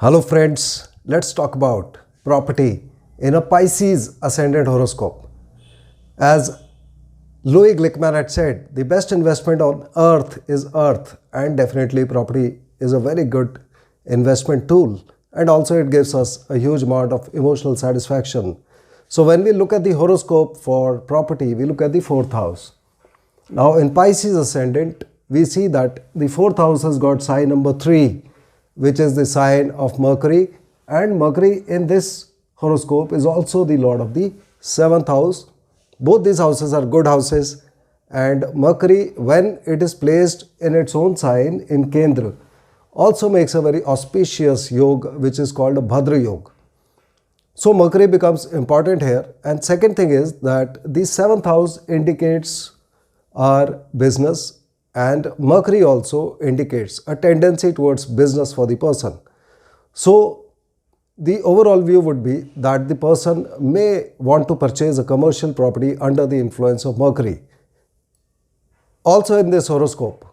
Hello friends, let's talk about property in a Pisces ascendant horoscope. As Louis Glickman had said, the best investment on earth and definitely property is a very good investment tool and also it gives us a huge amount of emotional satisfaction. So when we look at the horoscope for property, we look at the fourth house. Now in Pisces ascendant, we see that the fourth house has got sign number 3, which is the sign of Mercury, and Mercury in this horoscope is also the lord of the 7th house. Both these houses are good houses, and Mercury, when it is placed in its own sign in Kendra, also makes a very auspicious yoga which is called a Bhadra Yoga. So Mercury becomes important here, and second thing is that the 7th house indicates our business, and Mercury also indicates a tendency towards business for the person. So the overall view would be that the person may want to purchase a commercial property under the influence of Mercury. Also in this horoscope,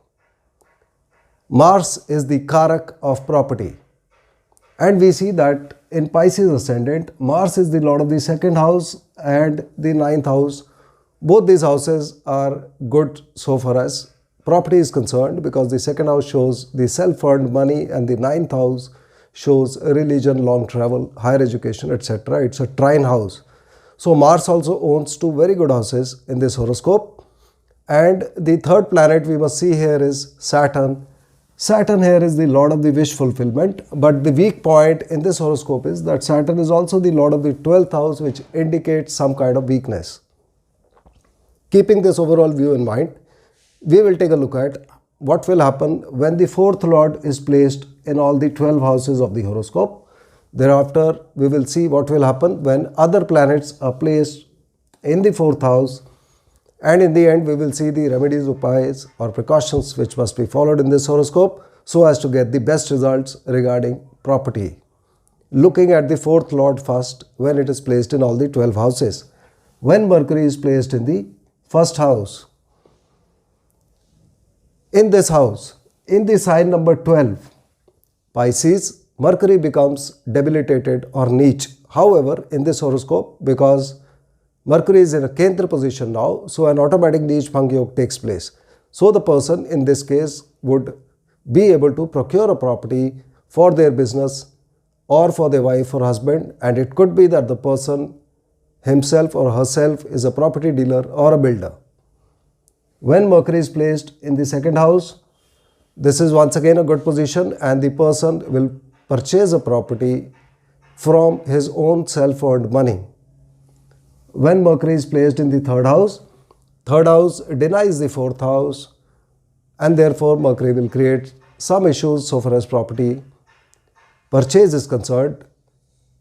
Mars is the Karak of property, and we see that in Pisces ascendant, Mars is the lord of the 2nd house and the 9th house. Both these houses are good so far as property is concerned, because the 2nd house shows the self-earned money and the 9th house shows religion, long travel, higher education, etc. It's a trine house. So Mars also owns 2 very good houses in this horoscope. And the third planet we must see here is Saturn. Saturn here is the lord of the wish fulfillment, but the weak point in this horoscope is that Saturn is also the lord of the 12th house, which indicates some kind of weakness. Keeping this overall view in mind, we will take a look at what will happen when the 4th lord is placed in all the 12 houses of the horoscope. Thereafter, we will see what will happen when other planets are placed in the 4th house, and in the end we will see the remedies, upayas or precautions which must be followed in this horoscope so as to get the best results regarding property. Looking at the 4th lord first, when it is placed in all the 12 houses. When Mercury is placed in the 1st house, in this house, in the sign number 12, Pisces, Mercury becomes debilitated or niche. However, in this horoscope, because Mercury is in a Kendra position now, so an automatic niche bhang yoga takes place. So the person in this case would be able to procure a property for their business or for their wife or husband, and it could be that the person himself or herself is a property dealer or a builder. When Mercury is placed in the 2nd house, this is once again a good position, and the person will purchase a property from his own self-earned money. When Mercury is placed in the 3rd house, 3rd house denies the 4th house, and therefore Mercury will create some issues so far as property purchase is concerned.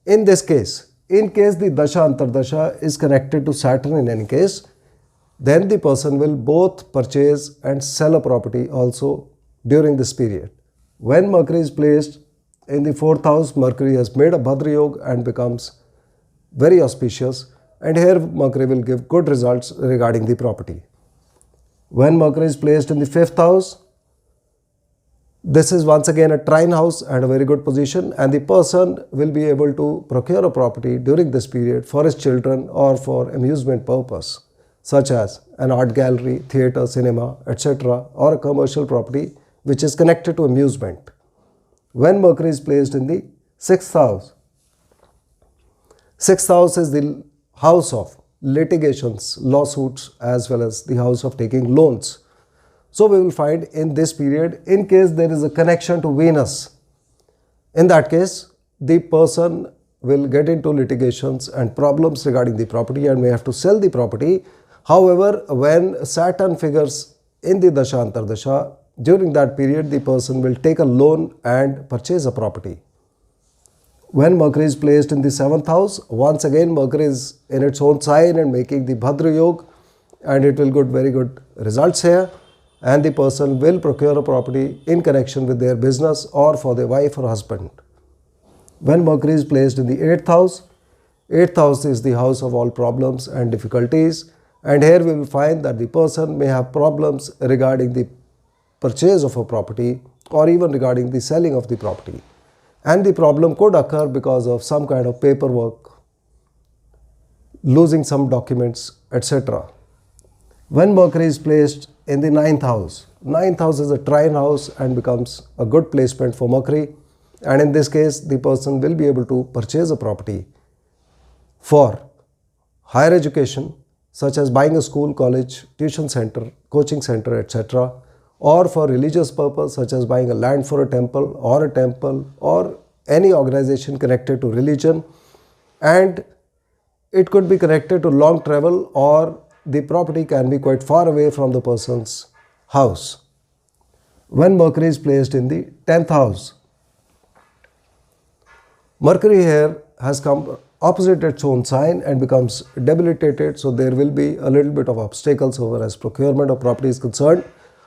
In this case, in case the Dasha Antardasha is connected to Saturn in any case, then the person will both purchase and sell a property also during this period. When Mercury is placed in the 4th house, Mercury has made a Bhadra Yoga and becomes very auspicious, and here Mercury will give good results regarding the property. When Mercury is placed in the 5th house, this is once again a trine house and a very good position, and the person will be able to procure a property during this period for his children or for amusement purpose, such as an art gallery, theatre, cinema, etc., or a commercial property which is connected to amusement. When Mercury is placed in the 6th house, 6th house is the house of litigations, lawsuits, as well as the house of taking loans. So we will find in this period, in case there is a connection to Venus, in that case the person will get into litigations and problems regarding the property and may have to sell the property. However, when Saturn figures in the Dasha Antardasha, during that period the person will take a loan and purchase a property. When Mercury is placed in the 7th house, once again Mercury is in its own sign and making the Bhadra Yoga, and it will get very good results here, and the person will procure a property in connection with their business or for their wife or husband. When Mercury is placed in the 8th house, 8th house is the house of all problems and difficulties, and here we will find that the person may have problems regarding the purchase of a property or even regarding the selling of the property. And the problem could occur because of some kind of paperwork, losing some documents, etc. When Mercury is placed in the ninth house is a trine house and becomes a good placement for Mercury, and in this case the person will be able to purchase a property for higher education, such as buying a school, college, tuition center, coaching center, etc., or for religious purpose, such as buying a land for a temple or any organization connected to religion, and it could be connected to long travel, or the property can be quite far away from the person's house. When Mercury is placed in the 10th house, Mercury here has come opposite its own sign and becomes debilitated, so there will be a little bit of obstacles over as procurement of property is concerned.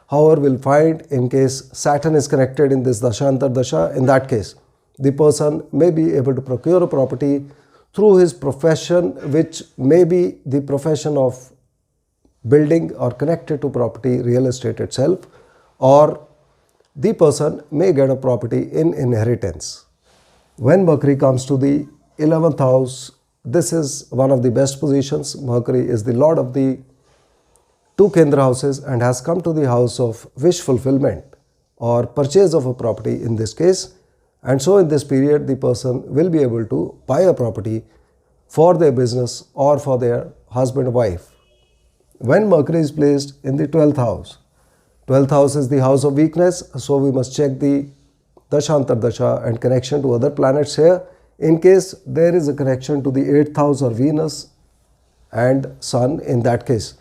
However, we'll find in case Saturn is connected in this Dasha Antardasha, in that case the person may be able to procure a property through his profession, which may be the profession of building or connected to property, real estate itself, or the person may get a property in inheritance. When Mercury comes to the 11th house, this is one of the best positions. Mercury is the lord of the two Kendra houses and has come to the house of wish fulfillment or purchase of a property in this case. And so in this period, the person will be able to buy a property for their business or for their husband or wife. When Mercury is placed in the 12th house, 12th house is the house of weakness, so we must check the Dasha Antardasha and connection to other planets here. In case there is a connection to the 8th house or Venus and Sun, in that case,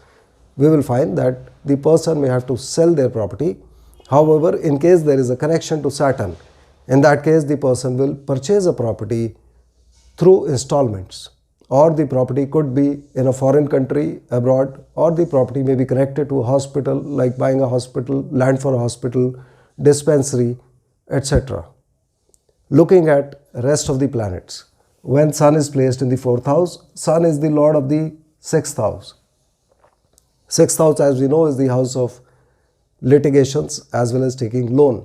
we will find that the person may have to sell their property. However, in case there is a connection to Saturn, in that case the person will purchase a property through installments, or the property could be in a foreign country, abroad, or the property may be connected to a hospital, like buying a hospital, land for a hospital, dispensary, etc. Looking at rest of the planets, when Sun is placed in the 4th house, Sun is the lord of the 6th house. 6th house, as we know, is the house of litigations as well as taking loan.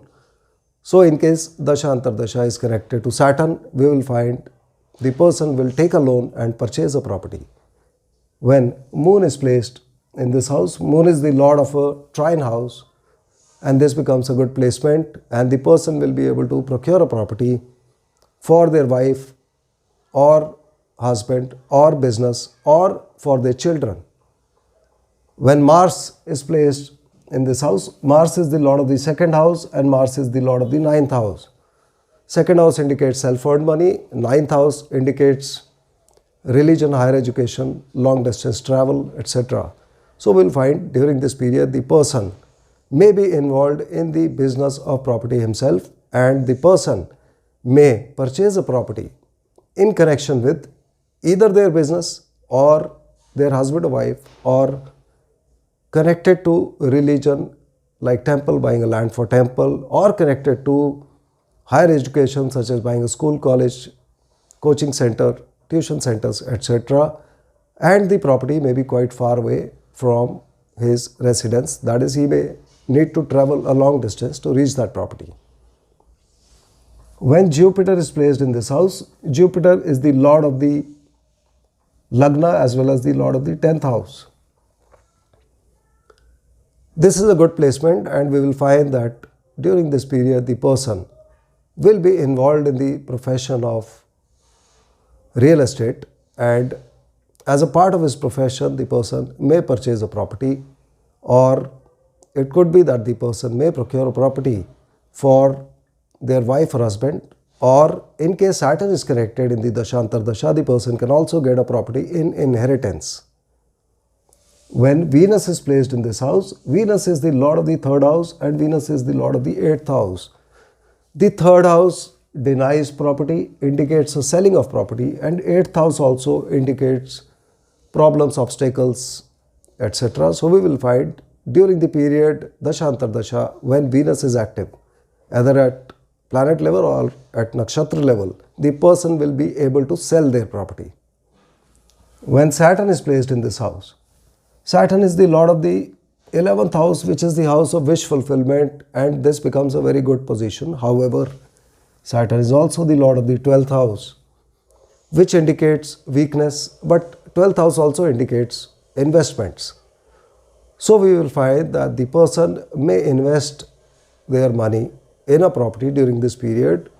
So in case Dasha Antardasha is connected to Saturn, we will find the person will take a loan and purchase a property. When Moon is placed in this house, Moon is the lord of a trine house, and this becomes a good placement, and the person will be able to procure a property for their wife or husband or business or for their children. When Mars is placed in this house, Mars is the lord of the 2nd house and Mars is the lord of the 9th house. 2nd house indicates self-earned money, 9th house indicates religion, higher education, long distance travel, etc. So we'll find during this period the person may be involved in the business of property himself, and the person may purchase a property in connection with either their business or their husband or wife, or connected to religion like temple, buying a land for temple, or connected to higher education such as buying a school, college, coaching center, tuition centers, etc. And the property may be quite far away from his residence, that is, he may need to travel a long distance to reach that property. When Jupiter is placed in this house, Jupiter is the lord of the Lagna as well as the lord of the 10th house. This is a good placement, and we will find that during this period the person will be involved in the profession of real estate, and as a part of his profession the person may purchase a property, or it could be that the person may procure a property for their wife or husband, or in case Saturn is connected in the Dasha Antardasha, the person can also get a property in inheritance. When Venus is placed in this house, Venus is the lord of the 3rd house and Venus is the lord of the 8th house. The 3rd house denies property, indicates a selling of property, and 8th house also indicates problems, obstacles, etc. So we will find during the period Dasha Antardasha, when Venus is active, either at planet level or at nakshatra level, the person will be able to sell their property. When Saturn is placed in this house, Saturn is the lord of the 11th house, which is the house of wish fulfillment, and this becomes a very good position. However, Saturn is also the lord of the 12th house, which indicates weakness, but 12th house also indicates investments. So we will find that the person may invest their money in a property during this period,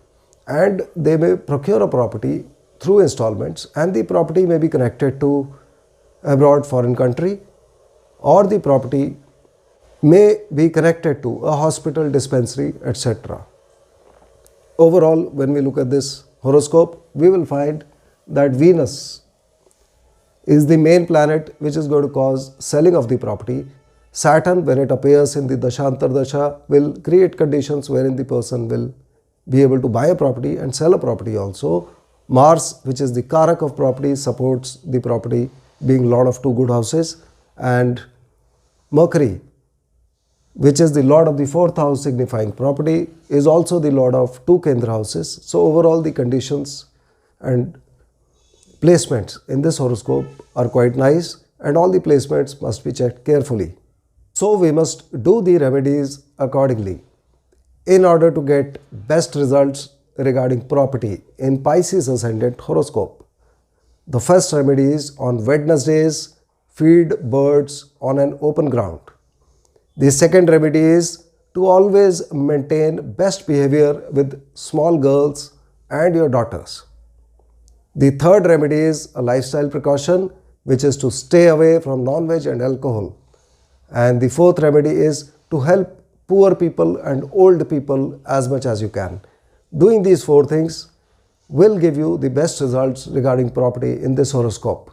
and they may procure a property through installments, and the property may be connected to abroad foreign country, or the property may be connected to a hospital, dispensary, etc. Overall, when we look at this horoscope, we will find that Venus is the main planet which is going to cause selling of the property. Saturn, when it appears in the Dashantar Dasha, will create conditions wherein the person will be able to buy a property and sell a property also. Mars, which is the Karak of property, supports the property being lord of two good houses, and Mercury, which is the lord of the 4th house signifying property, is also the lord of two Kendra houses. So overall the conditions and placements in this horoscope are quite nice, and all the placements must be checked carefully. So we must do the remedies accordingly in order to get best results regarding property in Pisces ascendant horoscope. The first remedy is on Wednesdays, feed birds on an open ground. The second remedy is to always maintain best behavior with small girls and your daughters. The third remedy is a lifestyle precaution, which is to stay away from non-veg and alcohol. And the fourth remedy is to help poor people and old people as much as you can. Doing these four things will give you the best results regarding property in this horoscope.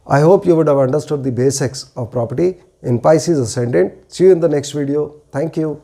I hope you would have understood the basics of property in Pisces ascendant. See you in the next video. Thank you.